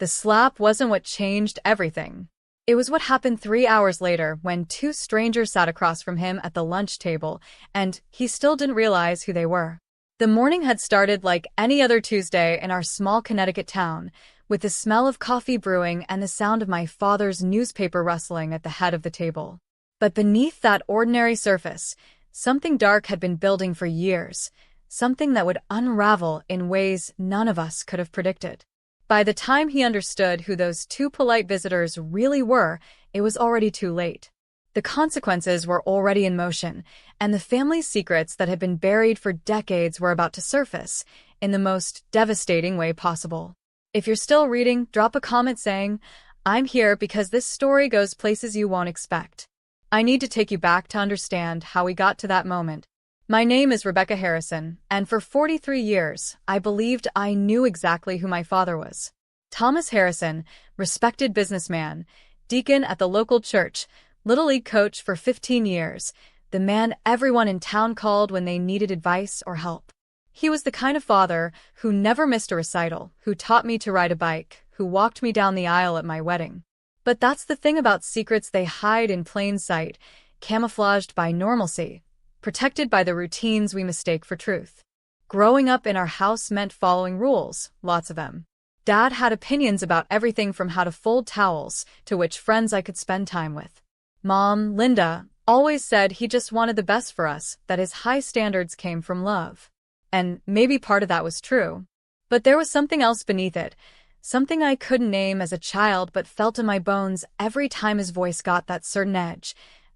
The slap wasn't what changed everything. It was what happened 3 hours later when two strangers sat across from him at the lunch table, and he still didn't realize who they were. The morning had started like any other Tuesday in our small Connecticut town, with the smell of coffee brewing and the sound of my father's newspaper rustling at the head of the table. But beneath that ordinary surface, something dark had been building for years, something that would unravel in ways none of us could have predicted. By the time he understood who those two polite visitors really were, it was already too late. The consequences were already in motion, and the family's secrets that had been buried for decades were about to surface, in the most devastating way possible. If you're still reading, drop a comment saying, "I'm here because this story goes places you won't expect." I need to take you back to understand how we got to that moment. My name is Rebecca Harrison, and for 43 years, I believed I knew exactly who my father was. Thomas Harrison, respected businessman, deacon at the local church, Little League coach for 15 years, the man everyone in town called when they needed advice or help. He was the kind of father who never missed a recital, who taught me to ride a bike, who walked me down the aisle at my wedding. But that's the thing about secrets, they hide in plain sight, camouflaged by normalcy, protected by the routines we mistake for truth. Growing up in our house meant following rules, lots of them. Dad had opinions about everything from how to fold towels to which friends I could spend time with. Mom, Linda, always said he just wanted the best for us, that his high standards came from love. And maybe part of that was true. But there was something else beneath it, something I couldn't name as a child but felt in my bones every time his voice got that certain edge,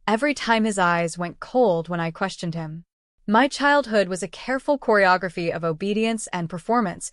every time his eyes went cold when I questioned him. My childhood was a careful choreography of obedience and performance,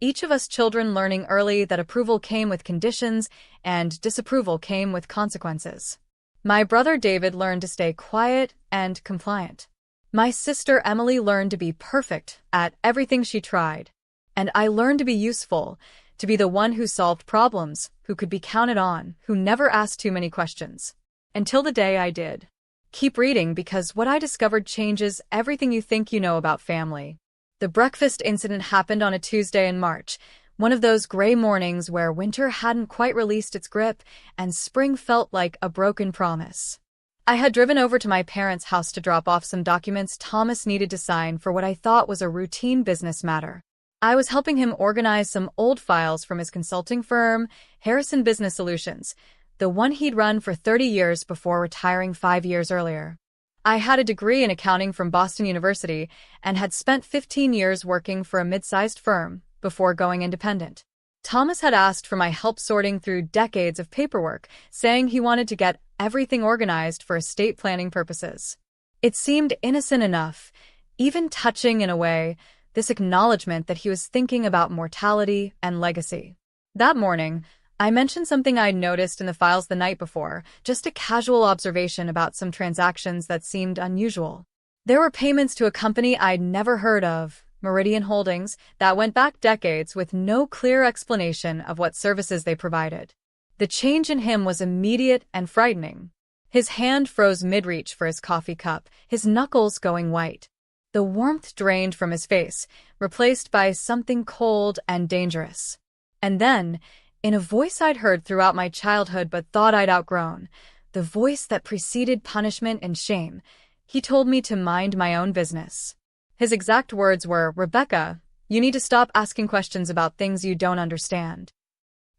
each of us children learning early that approval came with conditions and disapproval came with consequences. My brother David learned to stay quiet and compliant. My sister Emily learned to be perfect at everything she tried. And I learned to be useful, to be the one who solved problems, who could be counted on, who never asked too many questions. Until the day I did. Keep reading because what I discovered changes everything you think you know about family. The breakfast incident happened on a Tuesday in March, one of those gray mornings where winter hadn't quite released its grip and spring felt like a broken promise. I had driven over to my parents' house to drop off some documents Thomas needed to sign for what I thought was a routine business matter. I was helping him organize some old files from his consulting firm, Harrison Business Solutions, the one he'd run for 30 years before retiring 5 years earlier. I had a degree in accounting from Boston University and had spent 15 years working for a mid-sized firm before going independent. Thomas had asked for my help sorting through decades of paperwork, saying he wanted to get everything organized for estate planning purposes. It seemed innocent enough, even touching in a way, this acknowledgement that he was thinking about mortality and legacy. That morning, I mentioned something I'd noticed in the files the night before, just a casual observation about some transactions that seemed unusual. There were payments to a company I'd never heard of, Meridian Holdings, that went back decades with no clear explanation of what services they provided. The change in him was immediate and frightening. His hand froze mid-reach for his coffee cup, his knuckles going white. The warmth drained from his face, replaced by something cold and dangerous. And then, in a voice I'd heard throughout my childhood but thought I'd outgrown, the voice that preceded punishment and shame, he told me to mind my own business. His exact words were, "Rebecca, you need to stop asking questions about things you don't understand."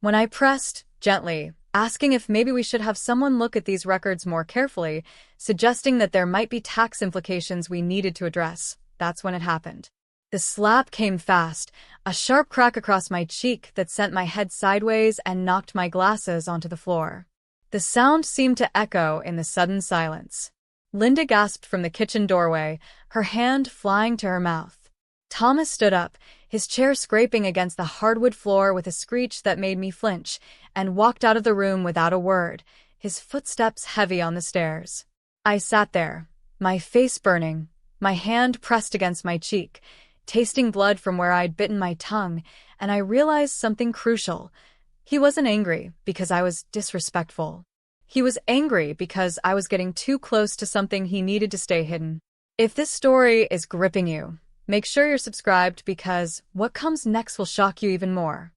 When I pressed, gently, asking if maybe we should have someone look at these records more carefully, suggesting that there might be tax implications we needed to address, that's when it happened. The slap came fast, a sharp crack across my cheek that sent my head sideways and knocked my glasses onto the floor. The sound seemed to echo in the sudden silence. Linda gasped from the kitchen doorway, her hand flying to her mouth. Thomas stood up, his chair scraping against the hardwood floor with a screech that made me flinch, and walked out of the room without a word, his footsteps heavy on the stairs. I sat there, my face burning, my hand pressed against my cheek, tasting blood from where I'd bitten my tongue, and I realized something crucial. He wasn't angry because I was disrespectful. He was angry because I was getting too close to something he needed to stay hidden. If this story is gripping you, make sure you're subscribed because what comes next will shock you even more.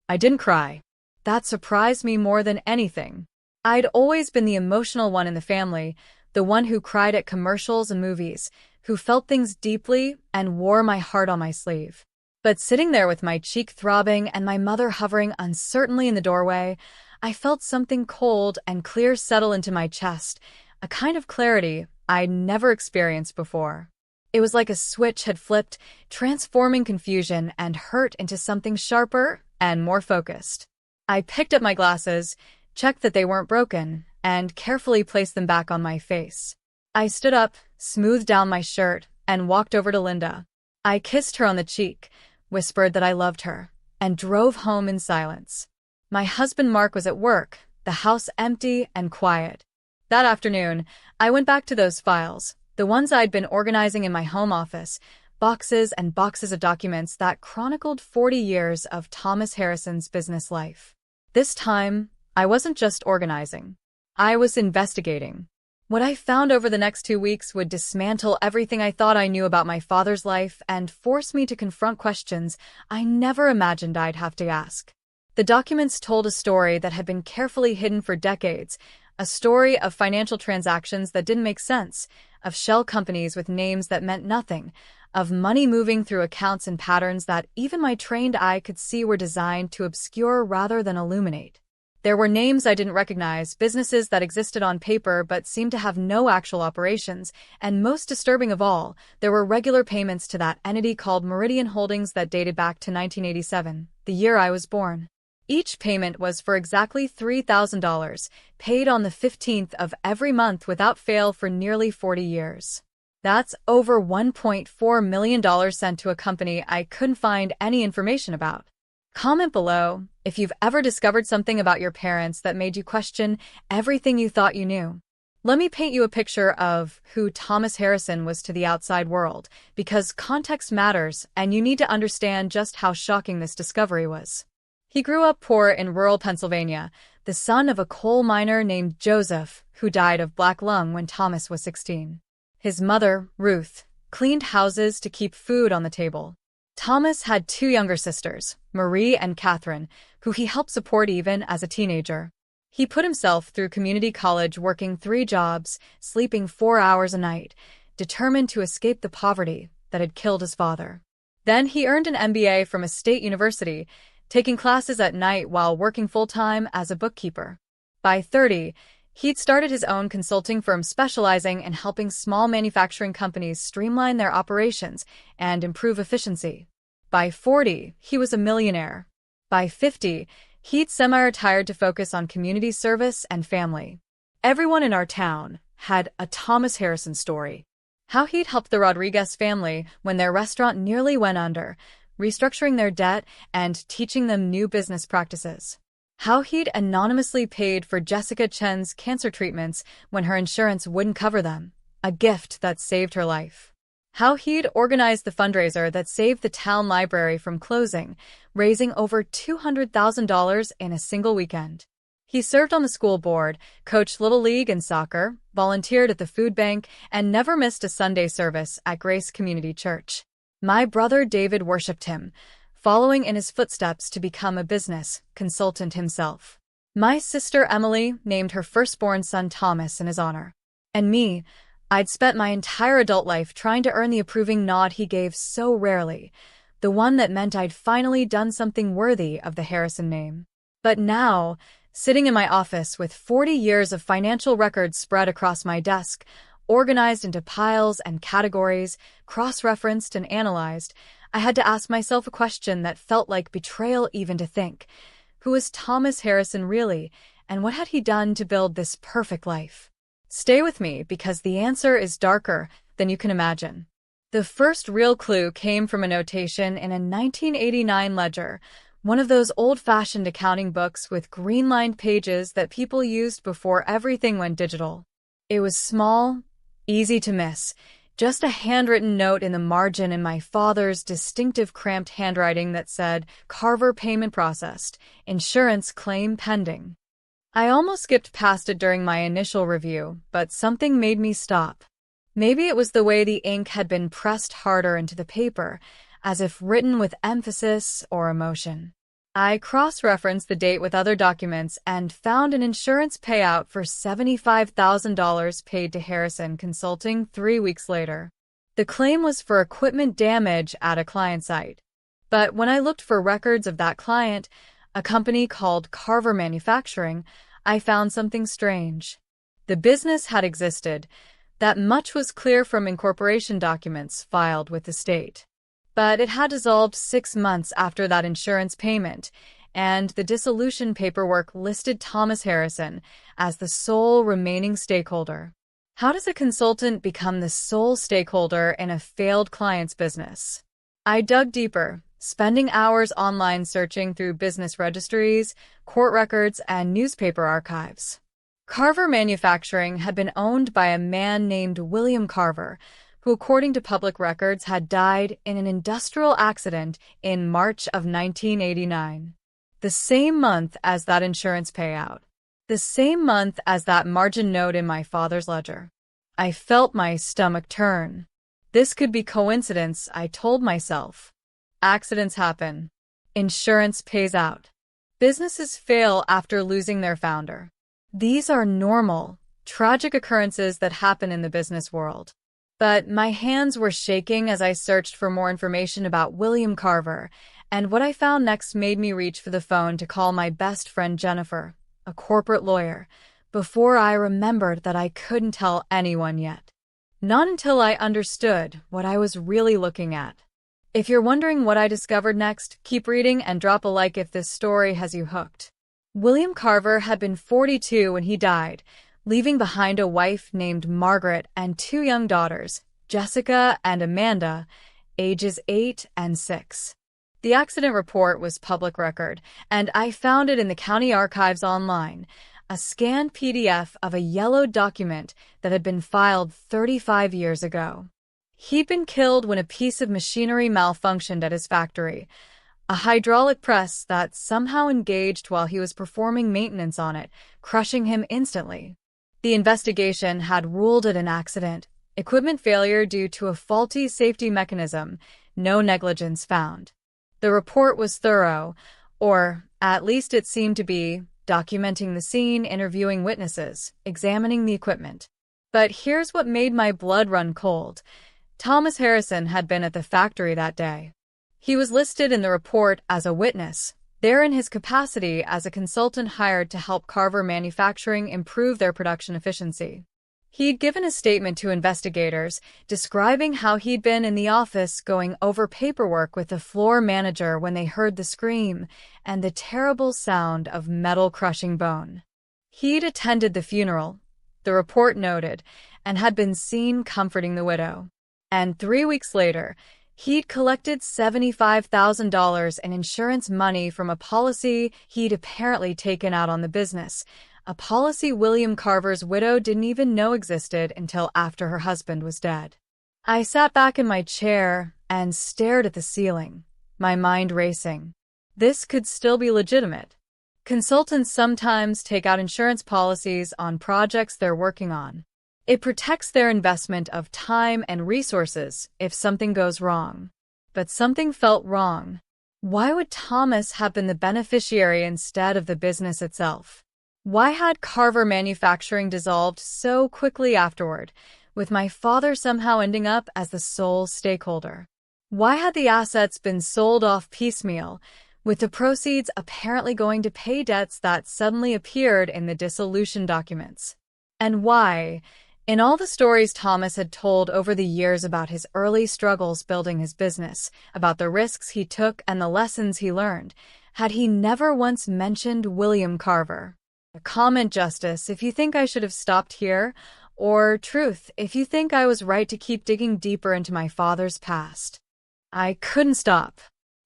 I didn't cry. that surprised me more than anything. I'd always been the emotional one in the family, the one who cried at commercials and movies, who felt things deeply and wore my heart on my sleeve. But sitting there with my cheek throbbing and my mother hovering uncertainly in the doorway, I felt something cold and clear settle into my chest, a kind of clarity I'd never experienced before. It was like a switch had flipped, transforming confusion and hurt into something sharper and more focused. I picked up my glasses, checked that they weren't broken, and carefully placed them back on my face. I stood up, smoothed down my shirt, and walked over to Linda. I kissed her on the cheek, whispered that I loved her, and drove home in silence. My husband Mark was at work, the house empty and quiet. That afternoon, I went back to those files, the ones I'd been organizing in my home office, boxes and boxes of documents that chronicled 40 years of Thomas Harrison's business life. This time, I wasn't just organizing. I was investigating. What I found over the next 2 weeks would dismantle everything I thought I knew about my father's life and force me to confront questions I never imagined I'd have to ask. The documents told a story that had been carefully hidden for decades, a story of financial transactions that didn't make sense, of shell companies with names that meant nothing, of money moving through accounts in patterns that even my trained eye could see were designed to obscure rather than illuminate. There were names I didn't recognize, businesses that existed on paper but seemed to have no actual operations, and most disturbing of all, there were regular payments to that entity called Meridian Holdings that dated back to 1987, the year I was born. Each payment was for exactly $3,000, paid on the 15th of every month without fail for nearly 40 years. That's over $1.4 million sent to a company I couldn't find any information about. Comment below if you've ever discovered something about your parents that made you question everything you thought you knew. Let me paint you a picture of who Thomas Harrison was to the outside world, because context matters and you need to understand just how shocking this discovery was. He grew up poor in rural Pennsylvania, the son of a coal miner named Joseph, who died of black lung when Thomas was 16. His mother, Ruth, cleaned houses to keep food on the table. Thomas had 2 younger sisters, Marie and Catherine, who he helped support even as a teenager. He put himself through community college working 3 jobs, sleeping 4 hours a night, determined to escape the poverty that had killed his father. Then he earned an MBA from a state university, taking classes at night while working full-time as a bookkeeper. By 30, he'd started his own consulting firm specializing in helping small manufacturing companies streamline their operations and improve efficiency. By 40, he was a millionaire. By 50, he'd semi-retired to focus on community service and family. Everyone in our town had a Thomas Harrison story. How he'd helped the Rodriguez family when their restaurant nearly went under, restructuring their debt and teaching them new business practices. How he'd anonymously paid for Jessica Chen's cancer treatments when her insurance wouldn't cover them, a gift that saved her life. How he'd organized the fundraiser that saved the town library from closing, raising over $200,000 in a single weekend. He served on the school board, coached Little League and soccer, volunteered at the food bank, and never missed a Sunday service at Grace Community Church. My brother David worshipped him, following in his footsteps to become a business consultant himself. My sister Emily named her firstborn son Thomas in his honor. And me, I'd spent my entire adult life trying to earn the approving nod he gave so rarely, the one that meant I'd finally done something worthy of the Harrison name. But now, sitting in my office with 40 years of financial records spread across my desk, organized into piles and categories, cross-referenced and analyzed, I had to ask myself a question that felt like betrayal even to think. Who was Thomas Harrison really, and what had he done to build this perfect life? Stay with me because the answer is darker than you can imagine. The first real clue came from a notation in a 1989 ledger, one of those old-fashioned accounting books with green-lined pages that people used before everything went digital. It was small, easy to miss, just a handwritten note in the margin in my father's distinctive cramped handwriting that said, "Carver payment processed, insurance claim pending." I almost skipped past it during my initial review, but something made me stop. Maybe it was the way the ink had been pressed harder into the paper, as if written with emphasis or emotion. I cross-referenced the date with other documents and found an insurance payout for $75,000 paid to Harrison Consulting 3 weeks later. The claim was for equipment damage at a client site. But when I looked for records of that client, a company called Carver Manufacturing, I found something strange. The business had existed. That much was clear from incorporation documents filed with the state. But it had dissolved 6 months after that insurance payment, and the dissolution paperwork listed Thomas Harrison as the sole remaining stakeholder. How does a consultant become the sole stakeholder in a failed client's business? I dug deeper, spending hours online searching through business registries, court records, and newspaper archives. Carver Manufacturing had been owned by a man named William Carver, who, according to public records, had died in an industrial accident in March of 1989. The same month as that insurance payout. The same month as that margin note in my father's ledger. I felt my stomach turn. This could be coincidence, I told myself. Accidents happen. Insurance pays out. Businesses fail after losing their founder. These are normal, tragic occurrences that happen in the business world. But my hands were shaking as I searched for more information about William Carver, and what I found next made me reach for the phone to call my best friend Jennifer, a corporate lawyer, before I remembered that I couldn't tell anyone yet. Not until I understood what I was really looking at. If you're wondering what I discovered next, keep reading and drop a like if this story has you hooked. William Carver had been 42 when he died, leaving behind a wife named Margaret and 2 young daughters, Jessica and Amanda, ages 8 and 6. The accident report was public record, and I found it in the county archives online, a scanned PDF of a yellowed document that had been filed 35 years ago. He'd been killed when a piece of machinery malfunctioned at his factory, a hydraulic press that somehow engaged while he was performing maintenance on it, crushing him instantly. The investigation had ruled it an accident, equipment failure due to a faulty safety mechanism, no negligence found. The report was thorough, or at least it seemed to be, documenting the scene, interviewing witnesses, examining the equipment. But here's what made my blood run cold. Thomas Harrison had been at the factory that day. He was listed in the report as a witness, there in his capacity as a consultant hired to help Carver Manufacturing improve their production efficiency. He'd given a statement to investigators describing how he'd been in the office going over paperwork with the floor manager when they heard the scream and the terrible sound of metal crushing bone. He'd attended the funeral, the report noted, and had been seen comforting the widow. And 3 weeks later, he'd collected $75,000 in insurance money from a policy he'd apparently taken out on the business, a policy William Carver's widow didn't even know existed until after her husband was dead. I sat back in my chair and stared at the ceiling, my mind racing. This could still be legitimate. Consultants sometimes take out insurance policies on projects they're working on. It protects their investment of time and resources if something goes wrong. But something felt wrong. Why would Thomas have been the beneficiary instead of the business itself? Why had Carver Manufacturing dissolved so quickly afterward, with my father somehow ending up as the sole stakeholder? Why had the assets been sold off piecemeal, with the proceeds apparently going to pay debts that suddenly appeared in the dissolution documents? And why, in all the stories Thomas had told over the years about his early struggles building his business, about the risks he took and the lessons he learned, had he never once mentioned William Carver? Comment justice if you think I should have stopped here, or truth if you think I was right to keep digging deeper into my father's past. I couldn't stop.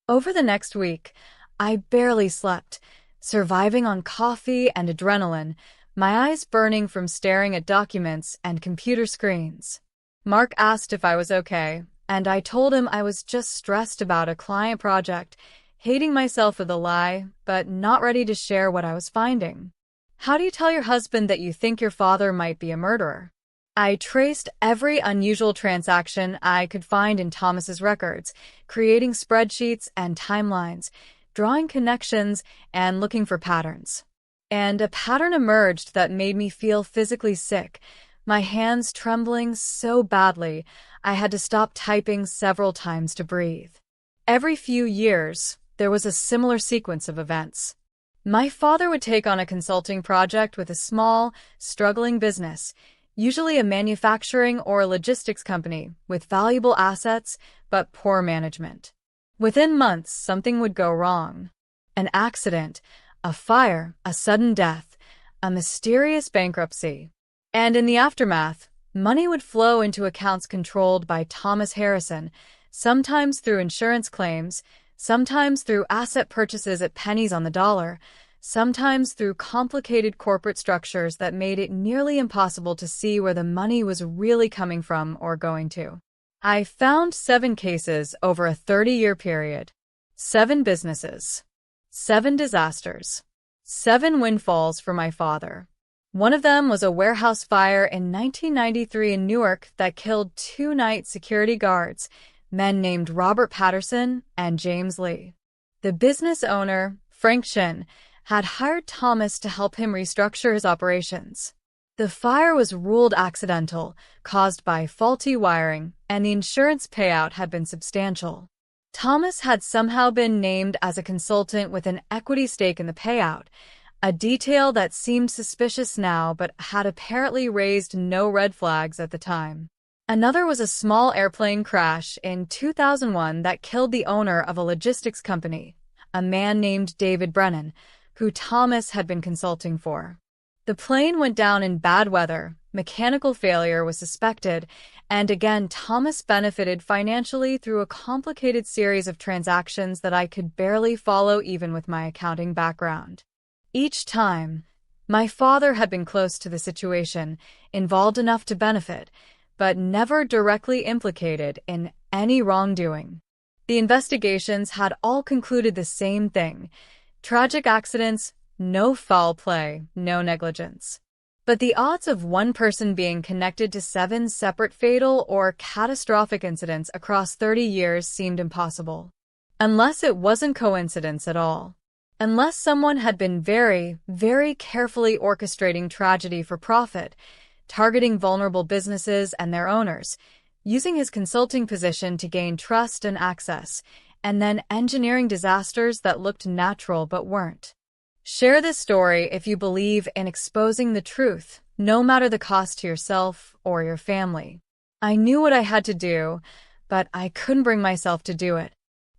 Over the next week, I barely slept, surviving on coffee and adrenaline, my eyes burning from staring at documents and computer screens. Mark asked if I was okay, and I told him I was just stressed about a client project, hating myself for the lie, but not ready to share what I was finding. How do you tell your husband that you think your father might be a murderer? I traced every unusual transaction I could find in Thomas's records, creating spreadsheets and timelines, drawing connections and looking for patterns. And a pattern emerged that made me feel physically sick, my hands trembling so badly I had to stop typing several times to breathe. Every few years, there was a similar sequence of events. My father would take on a consulting project with a small, struggling business, usually a manufacturing or logistics company with valuable assets but poor management. Within months, something would go wrong. An accident, a fire, a sudden death, a mysterious bankruptcy. And in the aftermath, money would flow into accounts controlled by Thomas Harrison, sometimes through insurance claims, sometimes through asset purchases at pennies on the dollar, sometimes through complicated corporate structures that made it nearly impossible to see where the money was really coming from or going to. I found 7 cases over a 30-year period. 7 businesses. 7 disasters. 7 windfalls for my father. One of them was a warehouse fire in 1993 in Newark that killed 2 night security guards, men named Robert Patterson and James Lee. The business owner, Frank Shin, had hired Thomas to help him restructure his operations. The fire was ruled accidental, caused by faulty wiring, and the insurance payout had been substantial. Thomas had somehow been named as a consultant with an equity stake in the payout, a detail that seemed suspicious now but had apparently raised no red flags at the time. Another was a small airplane crash in 2001 that killed the owner of a logistics company, a man named David Brennan, who Thomas had been consulting for. The plane went down in bad weather, mechanical failure was suspected, and again Thomas benefited financially through a complicated series of transactions that I could barely follow even with my accounting background. Each time, my father had been close to the situation, involved enough to benefit, but never directly implicated in any wrongdoing. The investigations had all concluded the same thing: tragic accidents, no foul play, no negligence. But the odds of one person being connected to 7 separate fatal or catastrophic incidents across 30 years seemed impossible. Unless it wasn't coincidence at all. Unless someone had been very, very carefully orchestrating tragedy for profit, targeting vulnerable businesses and their owners, using his consulting position to gain trust and access, and then engineering disasters that looked natural but weren't. Share this story if you believe in exposing the truth, no matter the cost to yourself or your family. I knew what I had to do, but I couldn't bring myself to do it.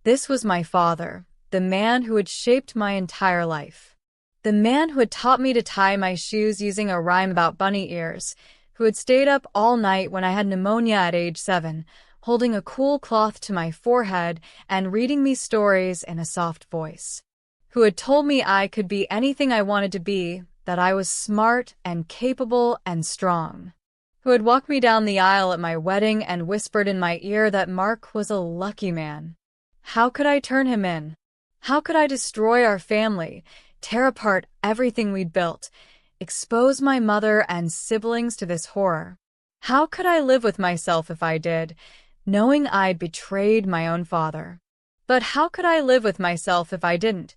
This was my father, the man who had shaped my entire life. The man who had taught me to tie my shoes using a rhyme about bunny ears, who had stayed up all night when I had pneumonia at age 7, holding a cool cloth to my forehead and reading me stories in a soft voice. Who had told me I could be anything I wanted to be, that I was smart and capable and strong. Who had walked me down the aisle at my wedding and whispered in my ear that Mark was a lucky man. How could I turn him in? How could I destroy our family, tear apart everything we'd built, expose my mother and siblings to this horror? How could I live with myself if I did, knowing I'd betrayed my own father? But how could I live with myself if I didn't,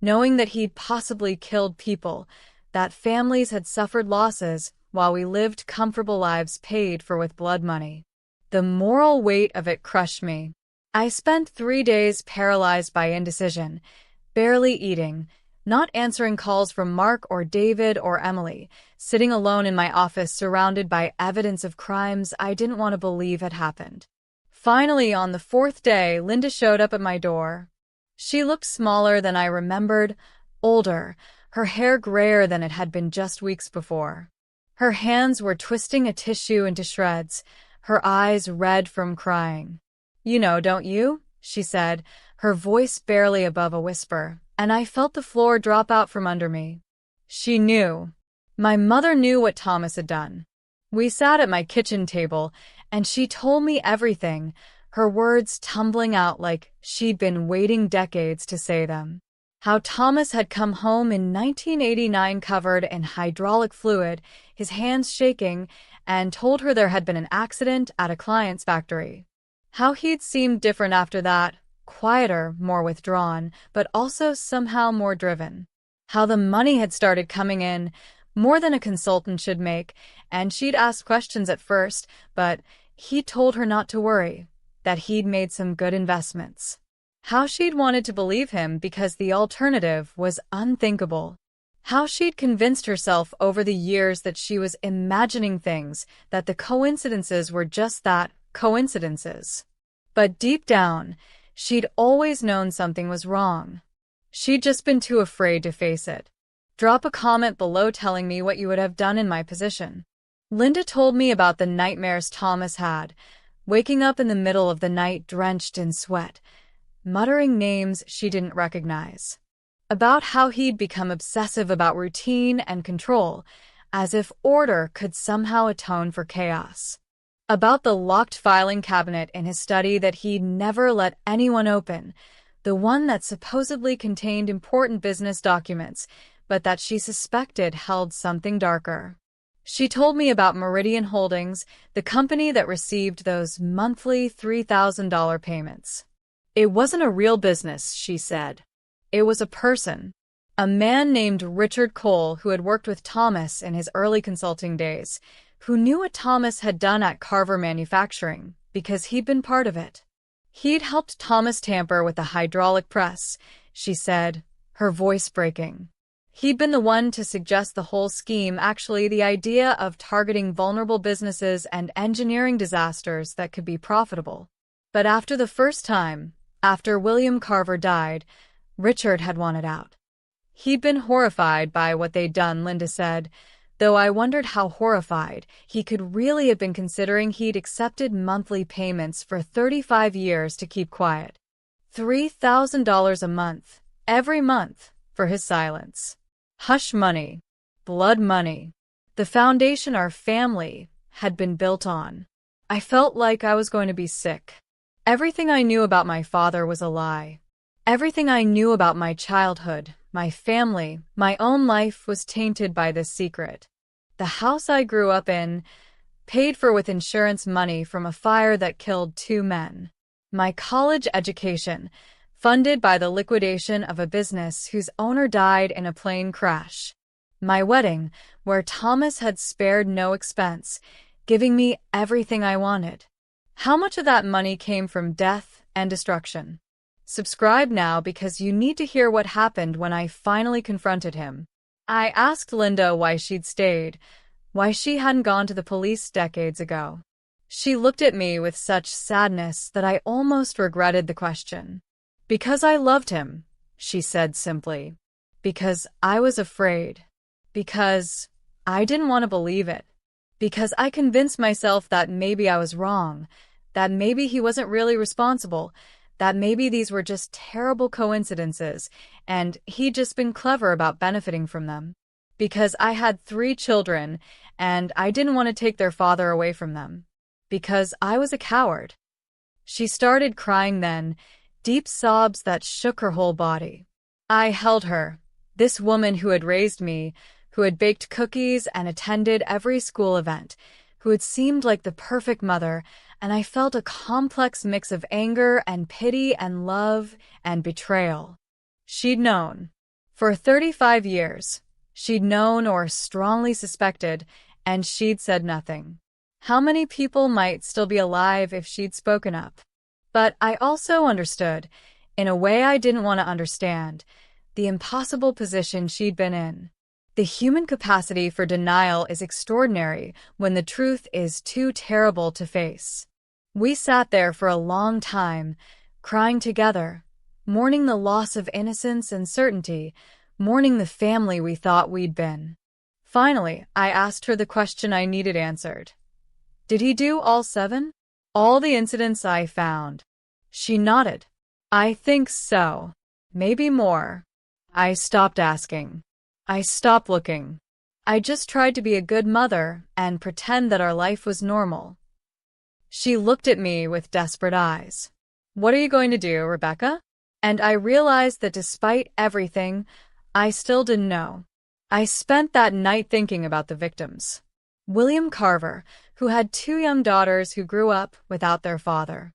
knowing that he'd possibly killed people, that families had suffered losses while we lived comfortable lives paid for with blood money? The moral weight of it crushed me. I spent 3 days paralyzed by indecision, barely eating, not answering calls from Mark or David or Emily, sitting alone in my office surrounded by evidence of crimes I didn't want to believe had happened. Finally, on the 4th day, Linda showed up at my door. She looked smaller than I remembered, older, her hair grayer than it had been just weeks before. Her hands were twisting a tissue into shreds, her eyes red from crying. "You know, don't you?" she said, her voice barely above a whisper, and I felt the floor drop out from under me. She knew. My mother knew what Thomas had done. We sat at my kitchen table, and she told me everything, her words tumbling out like she'd been waiting decades to say them. How Thomas had come home in 1989 covered in hydraulic fluid, his hands shaking, and told her there had been an accident at a client's factory. How he'd seemed different after that, quieter, more withdrawn, but also somehow more driven. How the money had started coming in, more than a consultant should make, and she'd asked questions at first, but he told her not to worry, that he'd made some good investments. How she'd wanted to believe him because the alternative was unthinkable. How she'd convinced herself over the years that she was imagining things, that the coincidences were just that, coincidences. But deep down, she'd always known something was wrong. She'd just been too afraid to face it. Drop a comment below telling me what you would have done in my position. Linda told me about the nightmares Thomas had, waking up in the middle of the night drenched in sweat, muttering names she didn't recognize. About how he'd become obsessive about routine and control, as if order could somehow atone for chaos. About the locked filing cabinet in his study that he'd never let anyone open, the one that supposedly contained important business documents, but that she suspected held something darker. She told me about Meridian Holdings, the company that received those monthly $3,000 payments. It wasn't a real business, she said. It was a person. A man named Richard Cole who had worked with Thomas in his early consulting days, who knew what Thomas had done at Carver Manufacturing because he'd been part of it. He'd helped Thomas tamper with the hydraulic press, she said, her voice breaking. He'd been the one to suggest the whole scheme, actually the idea of targeting vulnerable businesses and engineering disasters that could be profitable. But after the first time, after William Carver died, Richard had wanted out. He'd been horrified by what they'd done, Linda said, though I wondered how horrified he could really have been considering he'd accepted monthly payments for 35 years to keep quiet. $3,000 a month, every month, for his silence. Hush money. Blood money. The foundation our family had been built on. I felt like I was going to be sick. Everything I knew about my father was a lie. Everything I knew about my childhood, my family, my own life was tainted by this secret. The house I grew up in, paid for with insurance money from a fire that killed 2 men. My college education, funded by the liquidation of a business whose owner died in a plane crash. My wedding, where Thomas had spared no expense, giving me everything I wanted. How much of that money came from death and destruction? Subscribe now because you need to hear what happened when I finally confronted him. I asked Linda why she'd stayed, why she hadn't gone to the police decades ago. She looked at me with such sadness that I almost regretted the question. Because I loved him, she said simply. Because I was afraid. Because I didn't want to believe it. Because I convinced myself that maybe I was wrong, that maybe he wasn't really responsible, that maybe these were just terrible coincidences, and he'd just been clever about benefiting from them. Because I had 3 children, and I didn't want to take their father away from them. Because I was a coward. She started crying then, deep sobs that shook her whole body. I held her, this woman who had raised me, who had baked cookies and attended every school event, who had seemed like the perfect mother, and I felt a complex mix of anger and pity and love and betrayal. She'd known. For 35 years, she'd known or strongly suspected, and she'd said nothing. How many people might still be alive if she'd spoken up? But I also understood, in a way I didn't want to understand, the impossible position she'd been in. The human capacity for denial is extraordinary when the truth is too terrible to face. We sat there for a long time, crying together, mourning the loss of innocence and certainty, mourning the family we thought we'd been. Finally, I asked her the question I needed answered. Did he do all 7? All the incidents I found? She nodded. I think so. Maybe more. I stopped asking. I stopped looking. I just tried to be a good mother and pretend that our life was normal. She looked at me with desperate eyes. What are you going to do, Rebecca? And I realized that despite everything, I still didn't know. I spent that night thinking about the victims. William Carver, who had 2 young daughters who grew up without their father.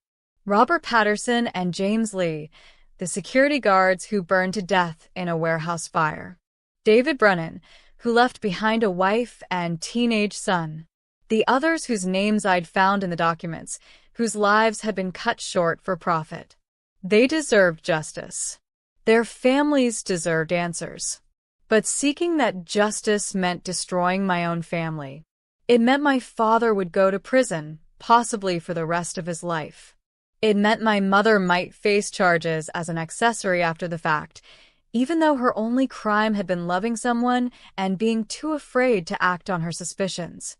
Robert Patterson and James Lee, the security guards who burned to death in a warehouse fire. David Brennan, who left behind a wife and teenage son. The others whose names I'd found in the documents, whose lives had been cut short for profit. They deserved justice. Their families deserved answers. But seeking that justice meant destroying my own family. It meant my father would go to prison, possibly for the rest of his life. It meant my mother might face charges as an accessory after the fact, even though her only crime had been loving someone and being too afraid to act on her suspicions.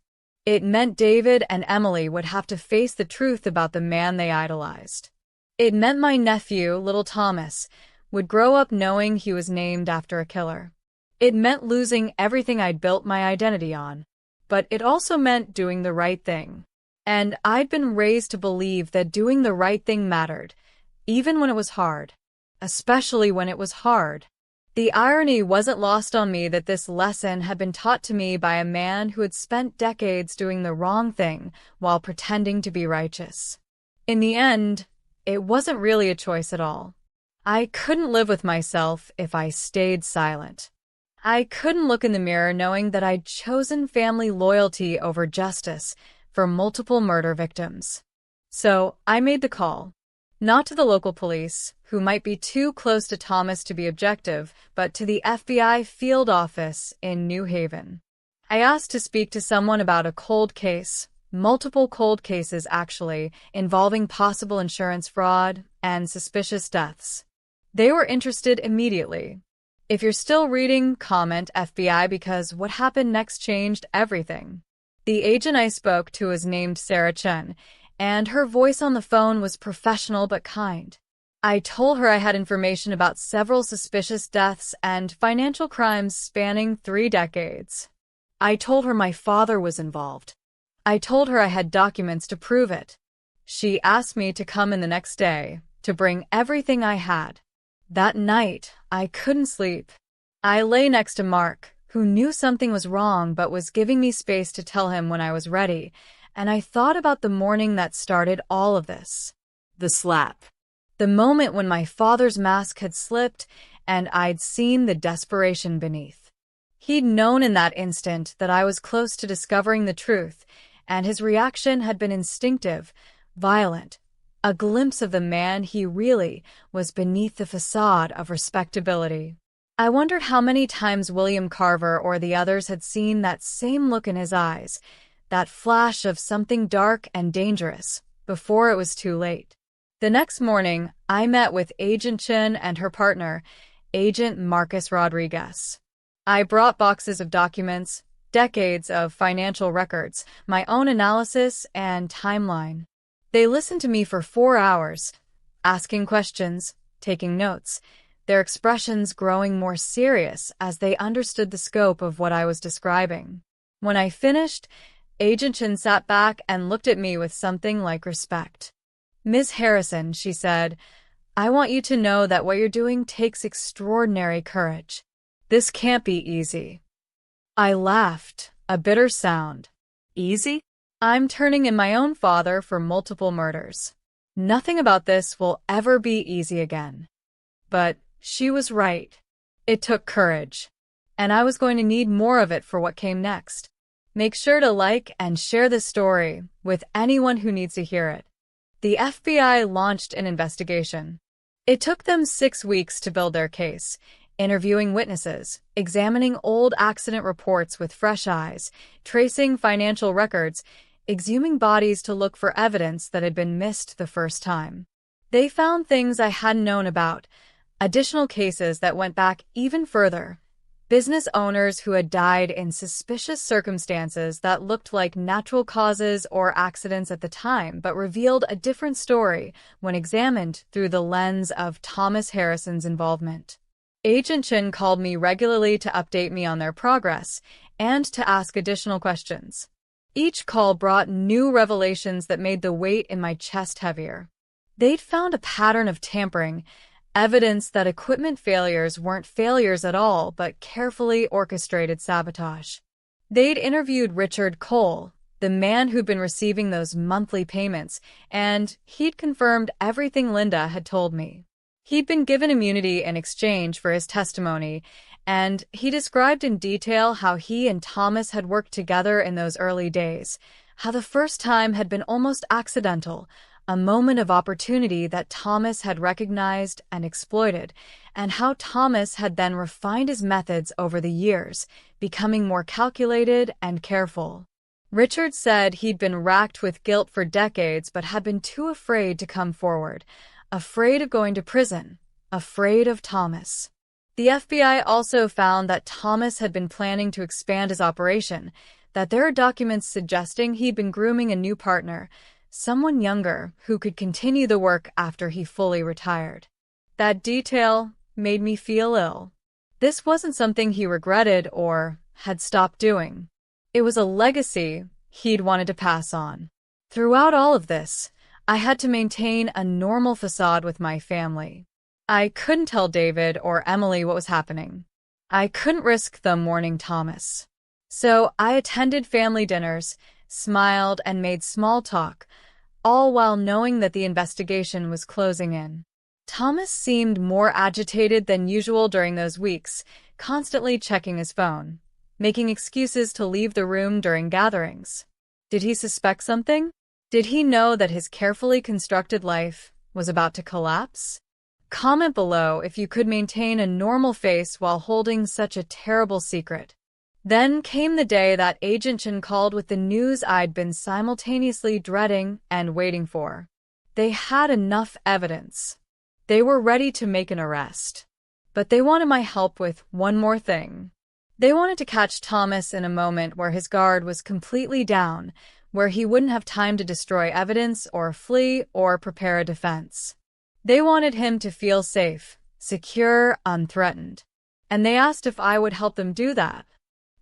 It meant David and Emily would have to face the truth about the man they idolized. It meant my nephew, little Thomas, would grow up knowing he was named after a killer. It meant losing everything I'd built my identity on. But it also meant doing the right thing. And I'd been raised to believe that doing the right thing mattered, even when it was hard. Especially when it was hard. The irony wasn't lost on me that this lesson had been taught to me by a man who had spent decades doing the wrong thing while pretending to be righteous. In the end, it wasn't really a choice at all. I couldn't live with myself if I stayed silent. I couldn't look in the mirror knowing that I'd chosen family loyalty over justice for multiple murder victims. So I made the call. Not to the local police, who might be too close to Thomas to be objective, but to the FBI field office in New Haven. I asked to speak to someone about a cold case, multiple cold cases actually, involving possible insurance fraud and suspicious deaths. They were interested immediately. If you're still reading, comment FBI because what happened next changed everything. The agent I spoke to was named Sarah Chen, and her voice on the phone was professional but kind. I told her I had information about several suspicious deaths and financial crimes spanning 3 decades. I told her my father was involved. I told her I had documents to prove it. She asked me to come in the next day, to bring everything I had. That night, I couldn't sleep. I lay next to Mark, who knew something was wrong but was giving me space to tell him when I was ready, and I thought about the morning that started all of this. The slap. The moment when my father's mask had slipped and I'd seen the desperation beneath. He'd known in that instant that I was close to discovering the truth, and his reaction had been instinctive, violent, a glimpse of the man he really was beneath the facade of respectability. I wondered how many times William Carver or the others had seen that same look in his eyes, that flash of something dark and dangerous, before it was too late. The next morning, I met with Agent Chen and her partner, Agent Marcus Rodriguez. I brought boxes of documents, decades of financial records, my own analysis, and timeline. They listened to me for 4 hours, asking questions, taking notes, their expressions growing more serious as they understood the scope of what I was describing. When I finished, Agent Chen sat back and looked at me with something like respect. "Ms. Harrison," she said, "I want you to know that what you're doing takes extraordinary courage. This can't be easy." I laughed, a bitter sound. Easy? I'm turning in my own father for multiple murders. Nothing about this will ever be easy again. But she was right. It took courage. And I was going to need more of it for what came next. Make sure to like and share this story with anyone who needs to hear it. The FBI launched an investigation. It took them 6 weeks to build their case, interviewing witnesses, examining old accident reports with fresh eyes, tracing financial records, exhuming bodies to look for evidence that had been missed the first time. They found things I hadn't known about, additional cases that went back even further, business owners who had died in suspicious circumstances that looked like natural causes or accidents at the time but revealed a different story when examined through the lens of Thomas Harrison's involvement. Agent Chen called me regularly to update me on their progress and to ask additional questions. Each call brought new revelations that made the weight in my chest heavier. They'd found a pattern of tampering, evidence that equipment failures weren't failures at all but carefully orchestrated sabotage. They'd interviewed Richard Cole, the man who'd been receiving those monthly payments, and he'd confirmed everything Linda had told me. He'd been given immunity in exchange for his testimony, and he described in detail how he and Thomas had worked together in those early days, how the first time had been almost accidental, a moment of opportunity that Thomas had recognized and exploited, and how Thomas had then refined his methods over the years, becoming more calculated and careful. Richard said he'd been racked with guilt for decades but had been too afraid to come forward, afraid of going to prison, afraid of Thomas. The FBI also found that Thomas had been planning to expand his operation, that there are documents suggesting he'd been grooming a new partner, someone younger who could continue the work after he fully retired. That detail made me feel ill. This wasn't something he regretted or had stopped doing. It was a legacy he'd wanted to pass on. Throughout all of this, I had to maintain a normal facade with my family. I couldn't tell David or Emily what was happening. I couldn't risk them warning Thomas. So I attended family dinners, smiled, and made small talk, all while knowing that the investigation was closing in. Thomas seemed more agitated than usual during those weeks, constantly checking his phone, making excuses to leave the room during gatherings. Did he suspect something? Did he know that his carefully constructed life was about to collapse? Comment below if you could maintain a normal face while holding such a terrible secret. Then came the day that Agent Chen called with the news I'd been simultaneously dreading and waiting for. They had enough evidence. They were ready to make an arrest. But they wanted my help with one more thing. They wanted to catch Thomas in a moment where his guard was completely down, where he wouldn't have time to destroy evidence or flee or prepare a defense. They wanted him to feel safe, secure, unthreatened. And they asked if I would help them do that.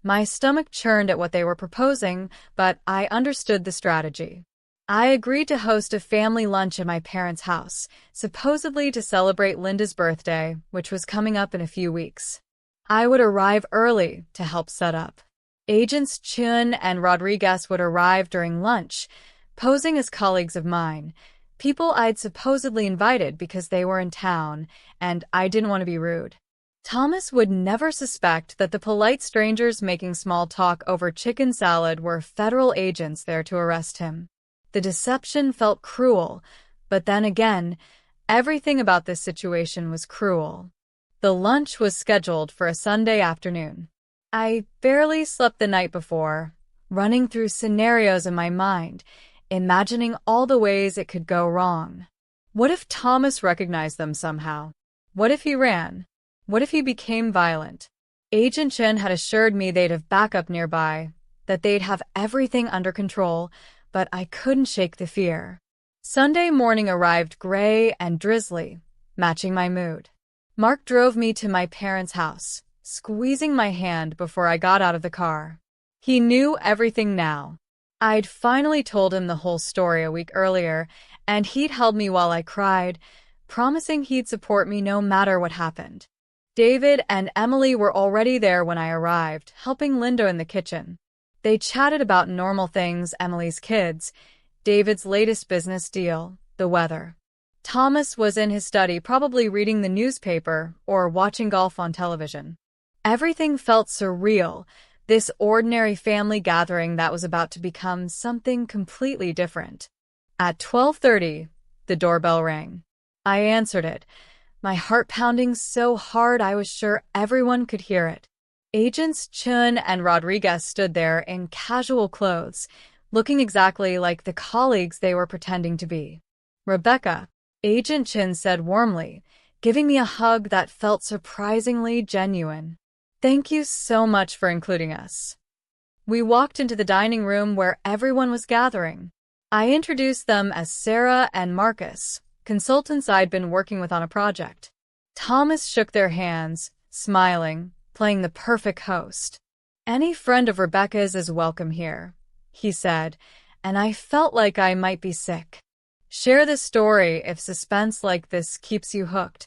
My stomach churned at what they were proposing, but I understood the strategy. I agreed to host a family lunch at my parents' house, supposedly to celebrate Linda's birthday, which was coming up in a few weeks. I would arrive early to help set up. Agents Chun and Rodriguez would arrive during lunch, posing as colleagues of mine, people I'd supposedly invited because they were in town, and I didn't want to be rude. Thomas would never suspect that the polite strangers making small talk over chicken salad were federal agents there to arrest him. The deception felt cruel, but then again, everything about this situation was cruel. The lunch was scheduled for a Sunday afternoon. I barely slept the night before, running through scenarios in my mind, imagining all the ways it could go wrong. What if Thomas recognized them somehow? What if he ran? What if he became violent? Agent Chen had assured me they'd have backup nearby, that they'd have everything under control, but I couldn't shake the fear. Sunday morning arrived gray and drizzly, matching my mood. Mark drove me to my parents' house, squeezing my hand before I got out of the car. He knew everything now. I'd finally told him the whole story a week earlier, and he'd held me while I cried, promising he'd support me no matter what happened. David and Emily were already there when I arrived, helping Linda in the kitchen. They chatted about normal things, Emily's kids, David's latest business deal, the weather. Thomas was in his study, probably reading the newspaper or watching golf on television. Everything felt surreal, this ordinary family gathering that was about to become something completely different. At 12:30, the doorbell rang. I answered it, my heart pounding so hard I was sure everyone could hear it. Agents Chun and Rodriguez stood there in casual clothes, looking exactly like the colleagues they were pretending to be. "Rebecca," Agent Chun said warmly, giving me a hug that felt surprisingly genuine. "Thank you so much for including us." We walked into the dining room where everyone was gathering. I introduced them as Sarah and Marcus, consultants I'd been working with on a project. Thomas shook their hands, smiling, playing the perfect host. "Any friend of Rebecca's is welcome here," he said, and I felt like I might be sick. Share this story if suspense like this keeps you hooked.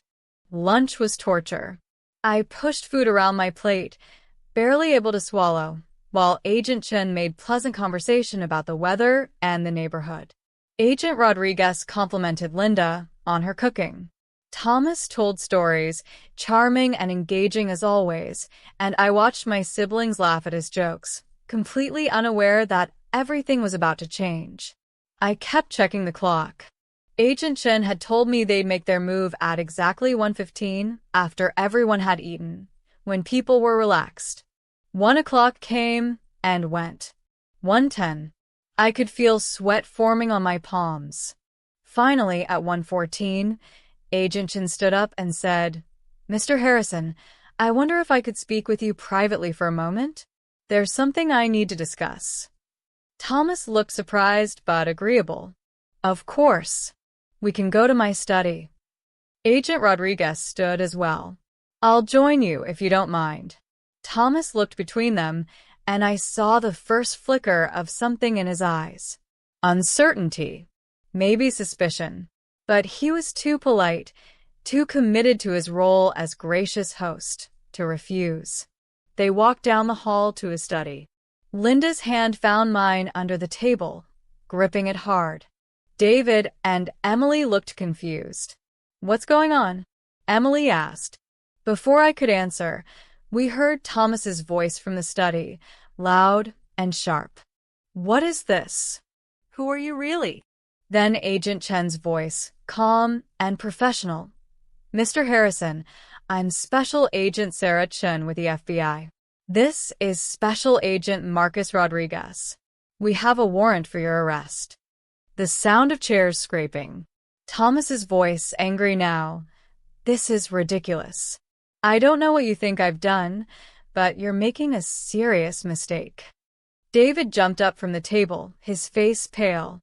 Lunch was torture. I pushed food around my plate, barely able to swallow, while Agent Chen made pleasant conversation about the weather and the neighborhood. Agent Rodriguez complimented Linda on her cooking. Thomas told stories, charming and engaging as always, and I watched my siblings laugh at his jokes, completely unaware that everything was about to change. I kept checking the clock. Agent Chen had told me they'd make their move at exactly 1:15 after everyone had eaten, when people were relaxed. 1 o'clock came and went. 1:10. I could feel sweat forming on my palms. Finally, at 1:14, Agent Chen stood up and said, "Mr. Harrison, I wonder if I could speak with you privately for a moment? There's something I need to discuss." Thomas looked surprised but agreeable. "Of course. We can go to my study." Agent Rodriguez stood as well. "I'll join you if you don't mind." Thomas looked between them, and I saw the first flicker of something in his eyes. Uncertainty. Maybe suspicion. But he was too polite, too committed to his role as gracious host, to refuse. They walked down the hall to his study. Linda's hand found mine under the table, gripping it hard. David and Emily looked confused. "What's going on?" Emily asked. Before I could answer, we heard Thomas's voice from the study, loud and sharp. "What is this? Who are you really?" Then Agent Chen's voice, calm and professional. "Mr. Harrison, I'm Special Agent Sarah Chen with the FBI. This is Special Agent Marcus Rodriguez. We have a warrant for your arrest." The sound of chairs scraping. Thomas's voice, angry now. "This is ridiculous. I don't know what you think I've done, but you're making a serious mistake." David jumped up from the table, his face pale.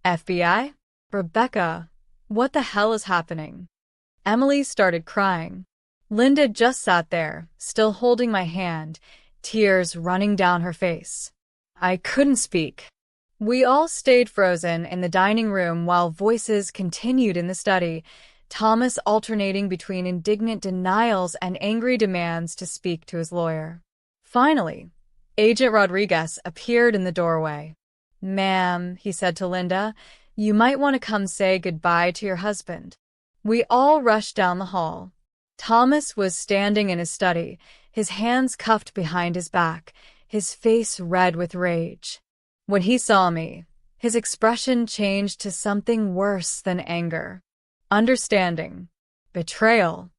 "FBI? Rebecca, what the hell is happening?" Emily started crying. Linda just sat there, still holding my hand, tears running down her face. I couldn't speak. We all stayed frozen in the dining room while voices continued in the study, Thomas alternating between indignant denials and angry demands to speak to his lawyer. Finally, Agent Rodriguez appeared in the doorway. "Ma'am," he said to Linda, "you might want to come say goodbye to your husband." We all rushed down the hall. Thomas was standing in his study, his hands cuffed behind his back, his face red with rage. When he saw me, his expression changed to something worse than anger. Understanding. Betrayal.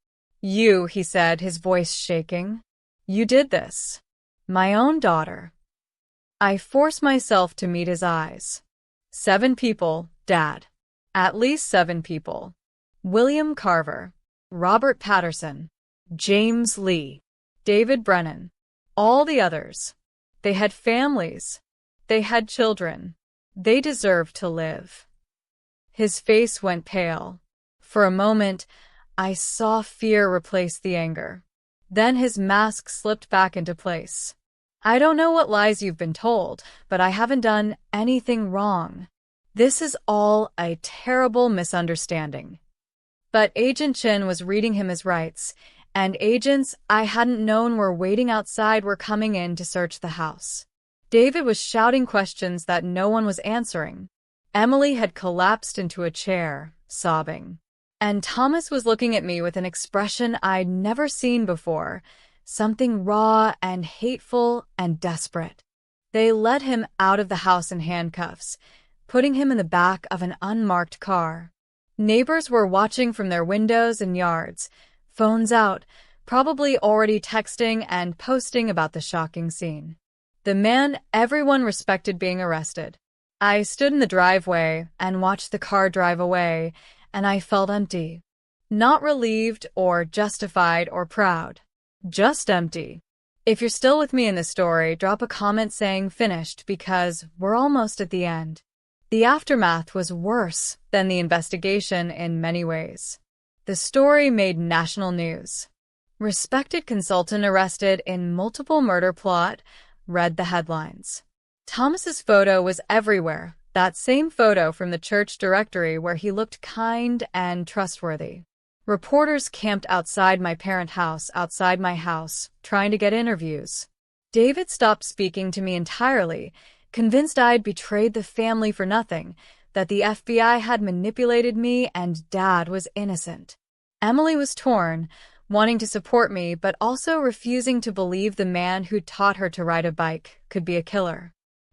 "You," he said, his voice shaking. "You did this. My own daughter." I forced myself to meet his eyes. 7 people, Dad. At least 7 people. William Carver, Robert Patterson, James Lee, David Brennan, all the others. They had families. They had children. They deserved to live. His face went pale. For a moment, I saw fear replace the anger. Then his mask slipped back into place. "I don't know what lies you've been told, but I haven't done anything wrong. This is all a terrible misunderstanding." But Agent Chen was reading him his rights, and agents I hadn't known were waiting outside were coming in to search the house. David was shouting questions that no one was answering. Emily had collapsed into a chair, sobbing. And Thomas was looking at me with an expression I'd never seen before, something raw and hateful and desperate. They led him out of the house in handcuffs, putting him in the back of an unmarked car. Neighbors were watching from their windows and yards, phones out, probably already texting and posting about the shocking scene. The man everyone respected being arrested. I stood in the driveway and watched the car drive away, and I felt empty. Not relieved or justified or proud. Just empty. If you're still with me in this story, drop a comment saying finished because we're almost at the end. The aftermath was worse than the investigation in many ways. The story made national news. Respected consultant arrested in multiple murder plot, read the headlines. Thomas's photo was everywhere, that same photo from the church directory where he looked kind and trustworthy. Reporters camped outside my parent house, outside my house, trying to get interviews. David stopped speaking to me entirely, convinced I'd betrayed the family for nothing, that the FBI had manipulated me and Dad was innocent. Emily was torn, wanting to support me but also refusing to believe the man who taught her to ride a bike could be a killer.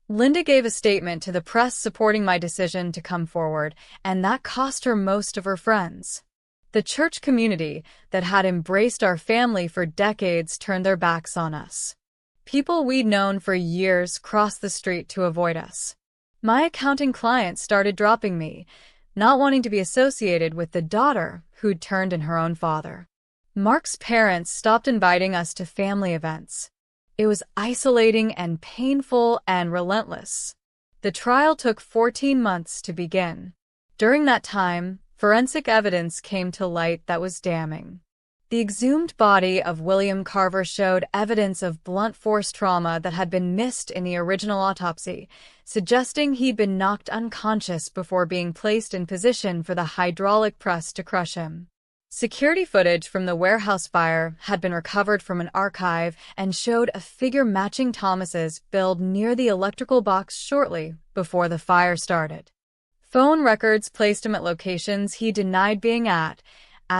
Linda gave a statement to the press supporting my decision to come forward, and that cost her most of her friends. The church community that had embraced our family for decades turned their backs on us. People we'd known for years crossed the street to avoid us. My accounting clients started dropping me, not wanting to be associated with the daughter who'd turned in her own father. Mark's parents stopped inviting us to family events. It was isolating and painful and relentless. The trial took 14 months to begin. During that time, forensic evidence came to light that was damning. The exhumed body of William Carver showed evidence of blunt force trauma that had been missed in the original autopsy, suggesting he'd been knocked unconscious before being placed in position for the hydraulic press to crush him. Security footage from the warehouse fire had been recovered from an archive and showed a figure matching Thomas's build near the electrical box shortly before the fire started. Phone records placed him at locations he denied being at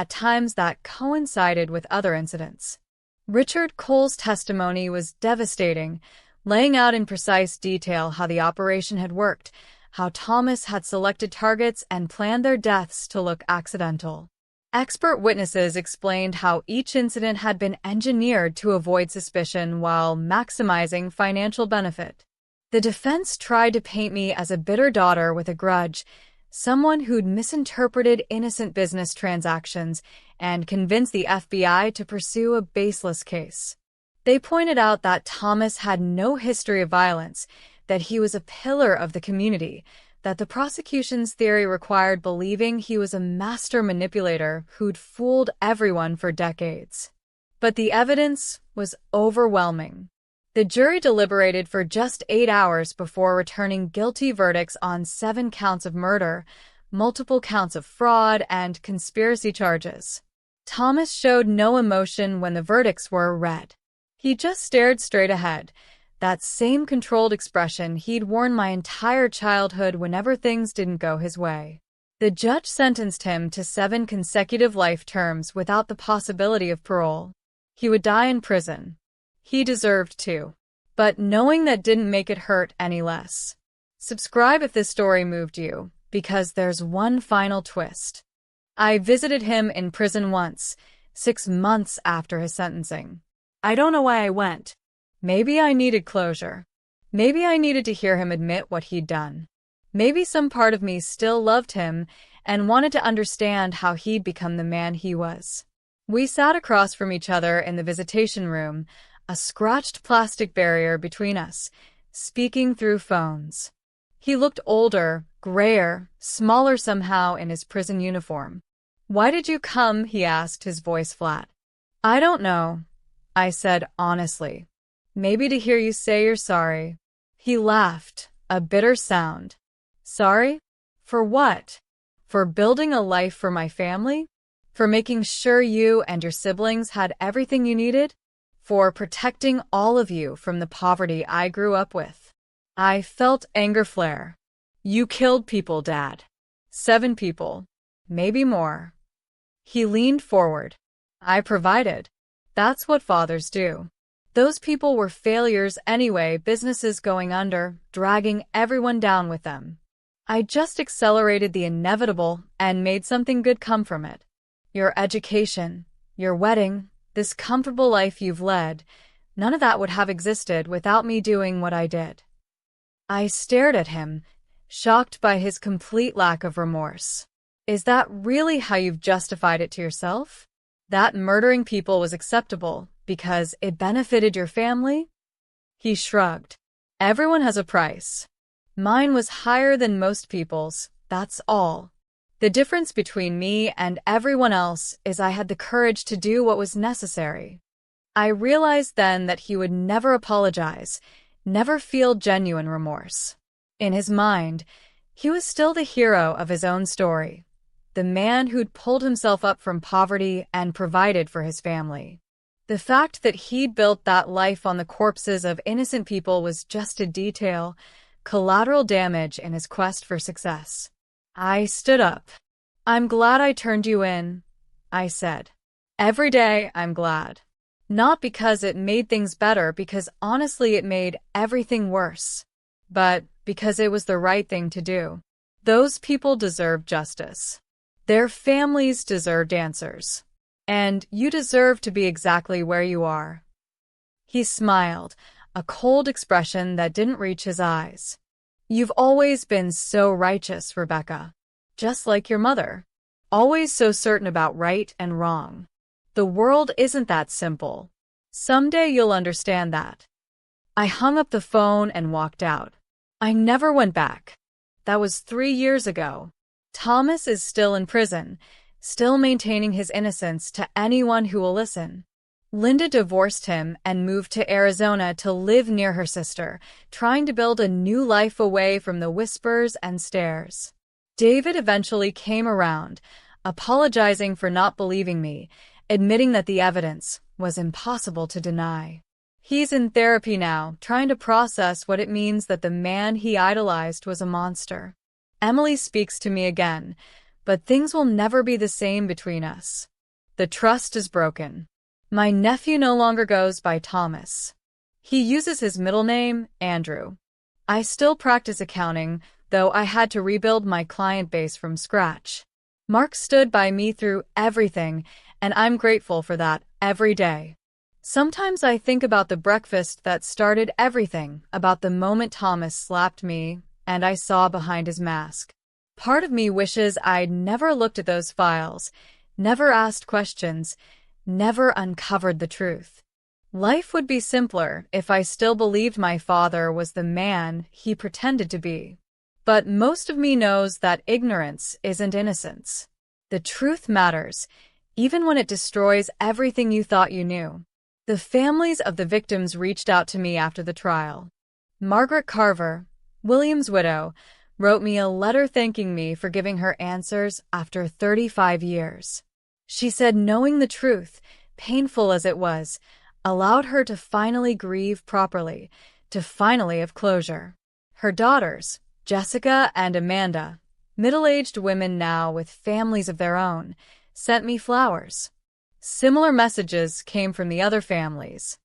times that coincided with other incidents. Richard Cole's testimony was devastating, laying out in precise detail how the operation had worked, how Thomas had selected targets and planned their deaths to look accidental. Expert witnesses explained how each incident had been engineered to avoid suspicion while maximizing financial benefit. The defense tried to paint me as a bitter daughter with a grudge, someone who'd misinterpreted innocent business transactions and convinced the FBI to pursue a baseless case. They pointed out that Thomas had no history of violence, that he was a pillar of the community, that the prosecution's theory required believing he was a master manipulator who'd fooled everyone for decades. But the evidence was overwhelming. The jury deliberated for just 8 hours before returning guilty verdicts on 7 counts of murder, multiple counts of fraud, and conspiracy charges. Thomas showed no emotion when the verdicts were read. He just stared straight ahead, that same controlled expression he'd worn my entire childhood whenever things didn't go his way. The judge sentenced him to 7 consecutive life terms without the possibility of parole. He would die in prison. He deserved to. But knowing that didn't make it hurt any less. Subscribe if this story moved you, because there's one final twist. I visited him in prison once, 6 months after his sentencing. I don't know why I went. Maybe I needed closure. Maybe I needed to hear him admit what he'd done. Maybe some part of me still loved him and wanted to understand how he'd become the man he was. We sat across from each other in the visitation room, a scratched plastic barrier between us, speaking through phones. He looked older, grayer, smaller somehow in his prison uniform. "Why did you come?" he asked, his voice flat. "I don't know," I said honestly. "Maybe to hear you say you're sorry." He laughed, a bitter sound. "Sorry? For what? For building a life for my family? For making sure you and your siblings had everything you needed? For protecting all of you from the poverty I grew up with?" I felt anger flare. "You killed people, Dad. 7 people. Maybe more." He leaned forward. "I provided. That's what fathers do. Those people were failures anyway, businesses going under, dragging everyone down with them. I just accelerated the inevitable and made something good come from it. Your education, your wedding, this comfortable life you've led, none of that would have existed without me doing what I did." I stared at him, shocked by his complete lack of remorse. "Is that really how you've justified it to yourself? That murdering people was acceptable because it benefited your family?" He shrugged. "Everyone has a price. Mine was higher than most people's, that's all. The difference between me and everyone else is I had the courage to do what was necessary." I realized then that he would never apologize, never feel genuine remorse. In his mind, he was still the hero of his own story, the man who'd pulled himself up from poverty and provided for his family. The fact that he'd built that life on the corpses of innocent people was just a detail, collateral damage in his quest for success. I stood up. "I'm glad I turned you in," I said. "Every day I'm glad. Not because it made things better, because honestly it made everything worse, but because it was the right thing to do. Those people deserve justice. Their families deserved answers. And you deserve to be exactly where you are." He smiled, a cold expression that didn't reach his eyes. "You've always been so righteous, Rebecca. Just like your mother. Always so certain about right and wrong. The world isn't that simple. Someday you'll understand that." I hung up the phone and walked out. I never went back. That was 3 years ago. Thomas is still in prison, still maintaining his innocence to anyone who will listen. Linda divorced him and moved to Arizona to live near her sister, trying to build a new life away from the whispers and stares. David eventually came around, apologizing for not believing me, admitting that the evidence was impossible to deny. He's in therapy now, trying to process what it means that the man he idolized was a monster. Emily speaks to me again, but things will never be the same between us. The trust is broken. My nephew no longer goes by Thomas. He uses his middle name, Andrew. I still practice accounting, though I had to rebuild my client base from scratch. Mark stood by me through everything, and I'm grateful for that every day. Sometimes I think about the breakfast that started everything, about the moment Thomas slapped me and I saw behind his mask. Part of me wishes I'd never looked at those files, never asked questions, never uncovered the truth. Life would be simpler if I still believed my father was the man he pretended to be. But most of me knows that ignorance isn't innocence. The truth matters, even when it destroys everything you thought you knew. The families of the victims reached out to me after the trial. Margaret Carver, William's widow, wrote me a letter thanking me for giving her answers after 35 years. She said knowing the truth, painful as it was, allowed her to finally grieve properly, to finally have closure. Her daughters, Jessica and Amanda, middle-aged women now with families of their own, sent me flowers. Similar messages came from the other families.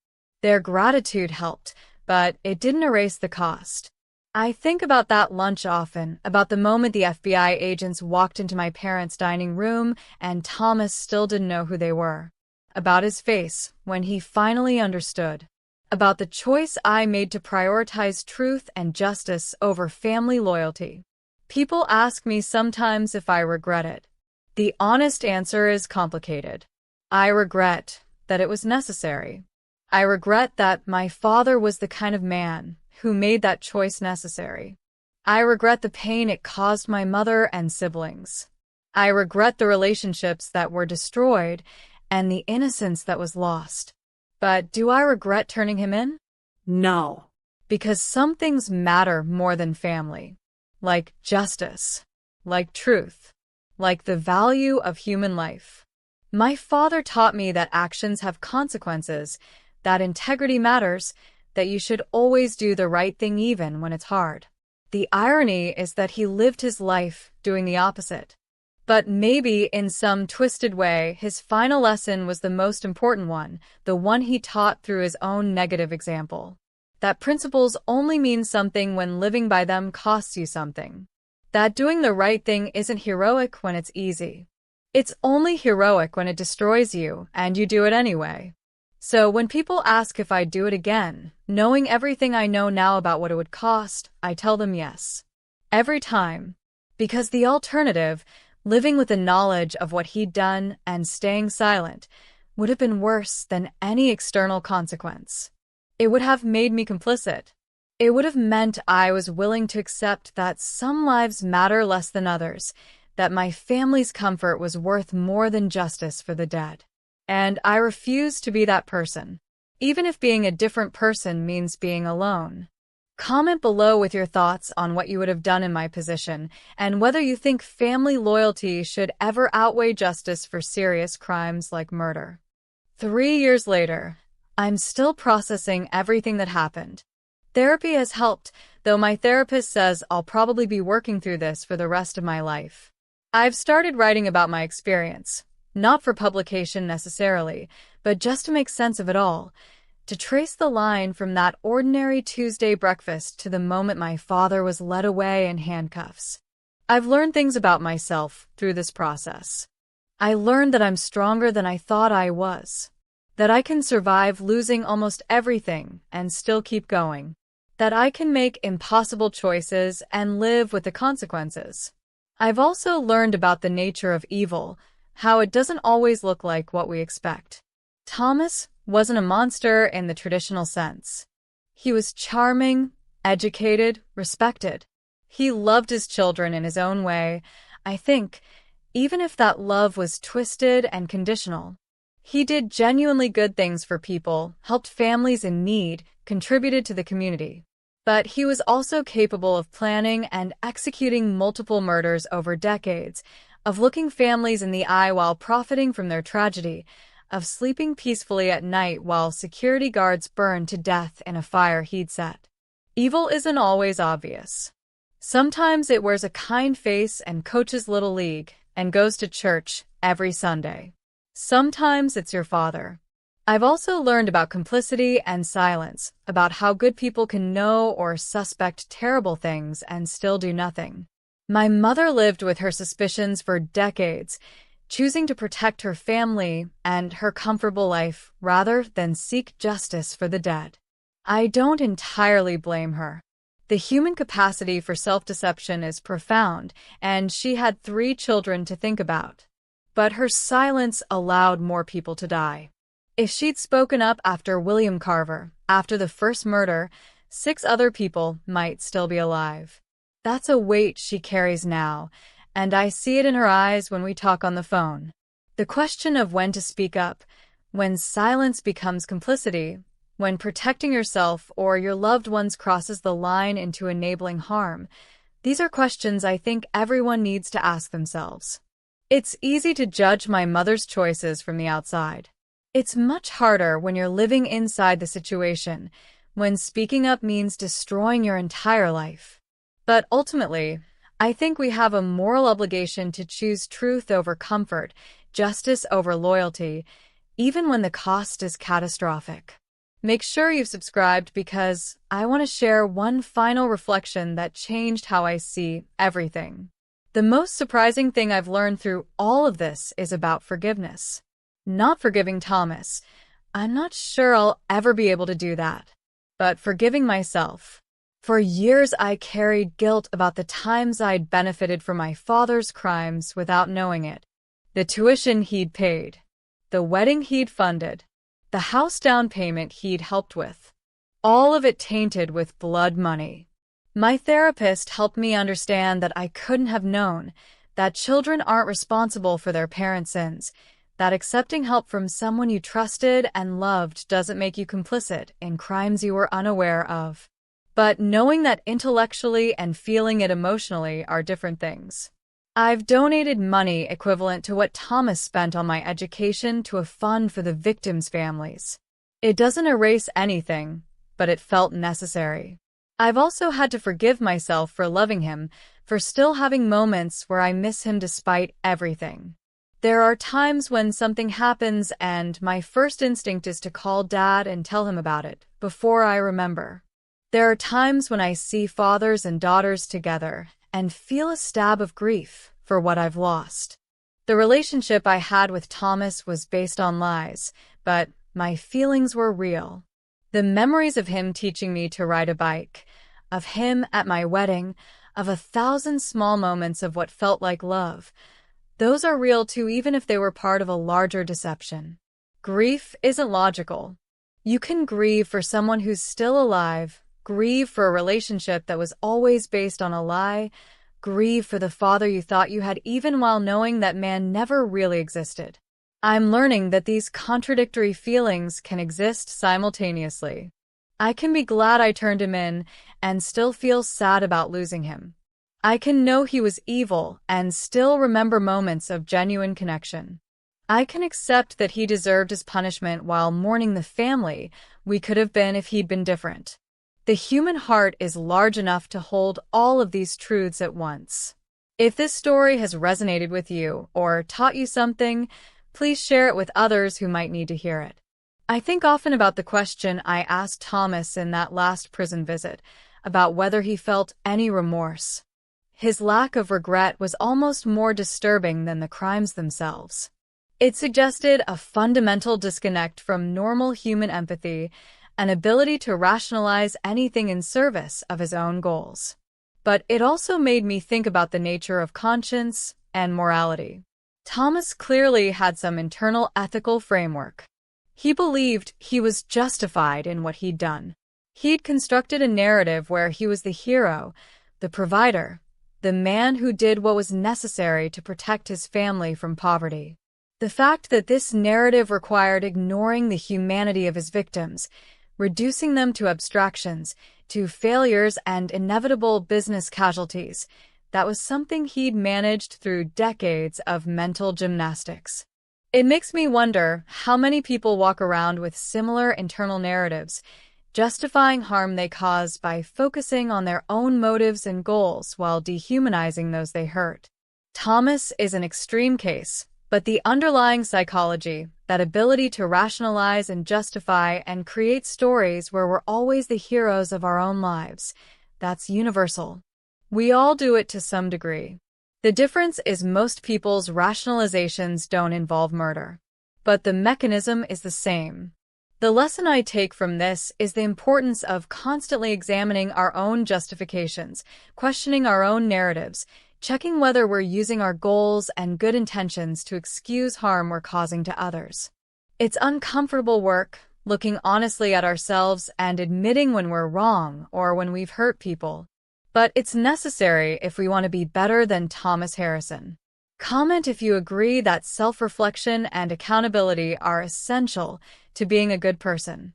Their gratitude helped, but it didn't erase the cost. I think about that lunch often, about the moment the FBI agents walked into my parents' dining room and Thomas still didn't know who they were. About his face when he finally understood. About the choice I made to prioritize truth and justice over family loyalty. People ask me sometimes if I regret it. The honest answer is complicated. I regret that it was necessary. I regret that my father was the kind of man who made that choice necessary. I regret the pain it caused my mother and siblings. I regret the relationships that were destroyed and the innocence that was lost. But do I regret turning him in? No. Because some things matter more than family. Like justice. Like truth. Like the value of human life. My father taught me that actions have consequences, that integrity matters, that you should always do the right thing even when it's hard. The irony is that he lived his life doing the opposite. But maybe in some twisted way, his final lesson was the most important one, the one he taught through his own negative example. That principles only mean something when living by them costs you something. That doing the right thing isn't heroic when it's easy. It's only heroic when it destroys you, and you do it anyway. So when people ask if I'd do it again, knowing everything I know now about what it would cost, I tell them yes. Every time. Because the alternative, living with the knowledge of what he'd done and staying silent, would have been worse than any external consequence. It would have made me complicit. It would have meant I was willing to accept that some lives matter less than others, that my family's comfort was worth more than justice for the dead. And I refuse to be that person, even if being a different person means being alone. Comment below with your thoughts on what you would have done in my position, and whether you think family loyalty should ever outweigh justice for serious crimes like murder. 3 years later, I'm still processing everything that happened. Therapy has helped, though my therapist says I'll probably be working through this for the rest of my life. I've started writing about my experience, not for publication necessarily, but just to make sense of it all, to trace the line from that ordinary Tuesday breakfast to the moment my father was led away in handcuffs. I've learned things about myself through this process. I learned that I'm stronger than I thought I was, that I can survive losing almost everything and still keep going, that I can make impossible choices and live with the consequences. I've also learned about the nature of evil, how it doesn't always look like what we expect. Thomas wasn't a monster in the traditional sense. He was charming, educated, respected. He loved his children in his own way, I think, even if that love was twisted and conditional. He did genuinely good things for people, helped families in need, contributed to the community. But he was also capable of planning and executing multiple murders over decades, of looking families in the eye while profiting from their tragedy, of sleeping peacefully at night while security guards burned to death in a fire he'd set. Evil isn't always obvious. Sometimes it wears a kind face and coaches Little League and goes to church every Sunday. Sometimes it's your father. I've also learned about complicity and silence, about how good people can know or suspect terrible things and still do nothing. My mother lived with her suspicions for decades, choosing to protect her family and her comfortable life rather than seek justice for the dead. I don't entirely blame her. The human capacity for self-deception is profound, and she had 3 children to think about. But her silence allowed more people to die. If she'd spoken up after William Carver, after the first murder, 6 other people might still be alive. That's a weight she carries now, and I see it in her eyes when we talk on the phone. The question of when to speak up, when silence becomes complicity, when protecting yourself or your loved ones crosses the line into enabling harm, these are questions I think everyone needs to ask themselves. It's easy to judge my mother's choices from the outside. It's much harder when you're living inside the situation, when speaking up means destroying your entire life. But ultimately, I think we have a moral obligation to choose truth over comfort, justice over loyalty, even when the cost is catastrophic. Make sure you've subscribed because I want to share one final reflection that changed how I see everything. The most surprising thing I've learned through all of this is about forgiveness. Not forgiving Thomas. I'm not sure I'll ever be able to do that. But forgiving myself. For years I carried guilt about the times I'd benefited from my father's crimes without knowing it. The tuition he'd paid. The wedding he'd funded. The house down payment he'd helped with. All of it tainted with blood money. My therapist helped me understand that I couldn't have known, that children aren't responsible for their parents' sins, that accepting help from someone you trusted and loved doesn't make you complicit in crimes you were unaware of. But knowing that intellectually and feeling it emotionally are different things. I've donated money equivalent to what Thomas spent on my education to a fund for the victims' families. It doesn't erase anything, but it felt necessary. I've also had to forgive myself for loving him, for still having moments where I miss him despite everything. There are times when something happens and my first instinct is to call Dad and tell him about it, before I remember. There are times when I see fathers and daughters together and feel a stab of grief for what I've lost. The relationship I had with Thomas was based on lies, but my feelings were real. The memories of him teaching me to ride a bike, of him at my wedding, of 1,000 small moments of what felt like love, those are real too, even if they were part of a larger deception. Grief isn't logical. You can grieve for someone who's still alive, grieve for a relationship that was always based on a lie, grieve for the father you thought you had even while knowing that man never really existed. I'm learning that these contradictory feelings can exist simultaneously. I can be glad I turned him in and still feel sad about losing him. I can know he was evil and still remember moments of genuine connection. I can accept that he deserved his punishment while mourning the family we could have been if he'd been different. The human heart is large enough to hold all of these truths at once. If this story has resonated with you or taught you something, please share it with others who might need to hear it. I think often about the question I asked Thomas in that last prison visit, about whether he felt any remorse. His lack of regret was almost more disturbing than the crimes themselves. It suggested a fundamental disconnect from normal human empathy, an ability to rationalize anything in service of his own goals. But it also made me think about the nature of conscience and morality. Thomas clearly had some internal ethical framework. He believed he was justified in what he'd done. He'd constructed a narrative where he was the hero, the provider, the man who did what was necessary to protect his family from poverty. The fact that this narrative required ignoring the humanity of his victims, reducing them to abstractions, to failures and inevitable business casualties, that was something he'd managed through decades of mental gymnastics. It makes me wonder how many people walk around with similar internal narratives, justifying harm they cause by focusing on their own motives and goals while dehumanizing those they hurt. Thomas is an extreme case, but the underlying psychology, that ability to rationalize and justify and create stories where we're always the heroes of our own lives, that's universal. We all do it to some degree. The difference is most people's rationalizations don't involve murder. But the mechanism is the same. The lesson I take from this is the importance of constantly examining our own justifications, questioning our own narratives, checking whether we're using our goals and good intentions to excuse harm we're causing to others. It's uncomfortable work, looking honestly at ourselves and admitting when we're wrong or when we've hurt people. But it's necessary if we want to be better than Thomas Harrison. Comment if you agree that self-reflection and accountability are essential to being a good person.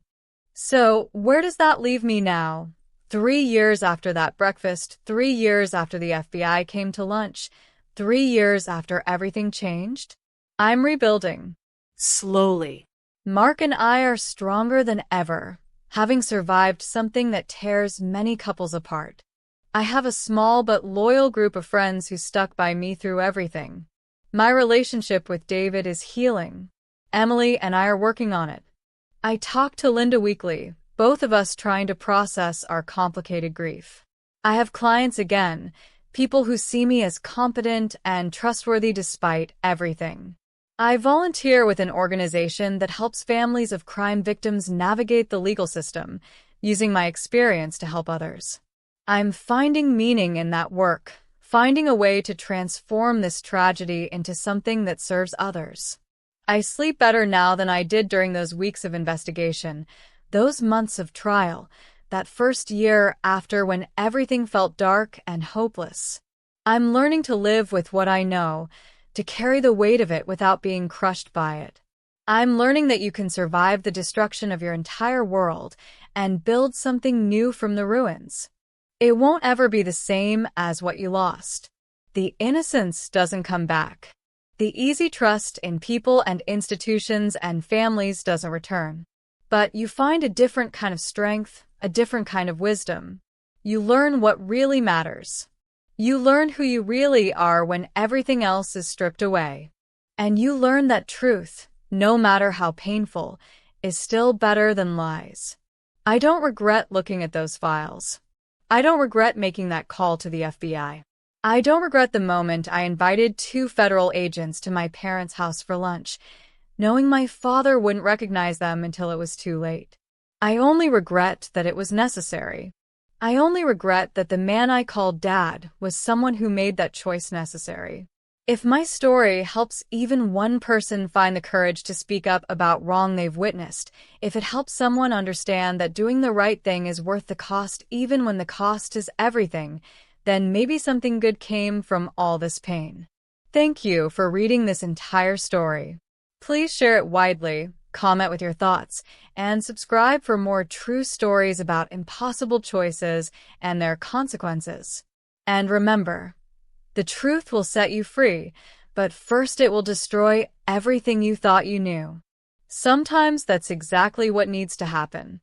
So, where does that leave me now? 3 years after that breakfast, 3 years after the FBI came to lunch, 3 years after everything changed? I'm rebuilding. Slowly. Mark and I are stronger than ever, having survived something that tears many couples apart. I have a small but loyal group of friends who stuck by me through everything. My relationship with David is healing. Emily and I are working on it. I talk to Linda weekly, both of us trying to process our complicated grief. I have clients again, people who see me as competent and trustworthy despite everything. I volunteer with an organization that helps families of crime victims navigate the legal system, using my experience to help others. I'm finding meaning in that work, finding a way to transform this tragedy into something that serves others. I sleep better now than I did during those weeks of investigation, those months of trial, that first year after when everything felt dark and hopeless. I'm learning to live with what I know, to carry the weight of it without being crushed by it. I'm learning that you can survive the destruction of your entire world and build something new from the ruins. It won't ever be the same as what you lost. The innocence doesn't come back. The easy trust in people and institutions and families doesn't return. But you find a different kind of strength, a different kind of wisdom. You learn what really matters. You learn who you really are when everything else is stripped away. And you learn that truth, no matter how painful, is still better than lies. I don't regret looking at those files. I don't regret making that call to the FBI. I don't regret the moment I invited 2 federal agents to my parents' house for lunch, knowing my father wouldn't recognize them until it was too late. I only regret that it was necessary. I only regret that the man I called Dad was someone who made that choice necessary. If my story helps even one person find the courage to speak up about wrong they've witnessed, if it helps someone understand that doing the right thing is worth the cost even when the cost is everything, then maybe something good came from all this pain. Thank you for reading this entire story. Please share it widely, comment with your thoughts, and subscribe for more true stories about impossible choices and their consequences. And remember, the truth will set you free, but first it will destroy everything you thought you knew. Sometimes that's exactly what needs to happen.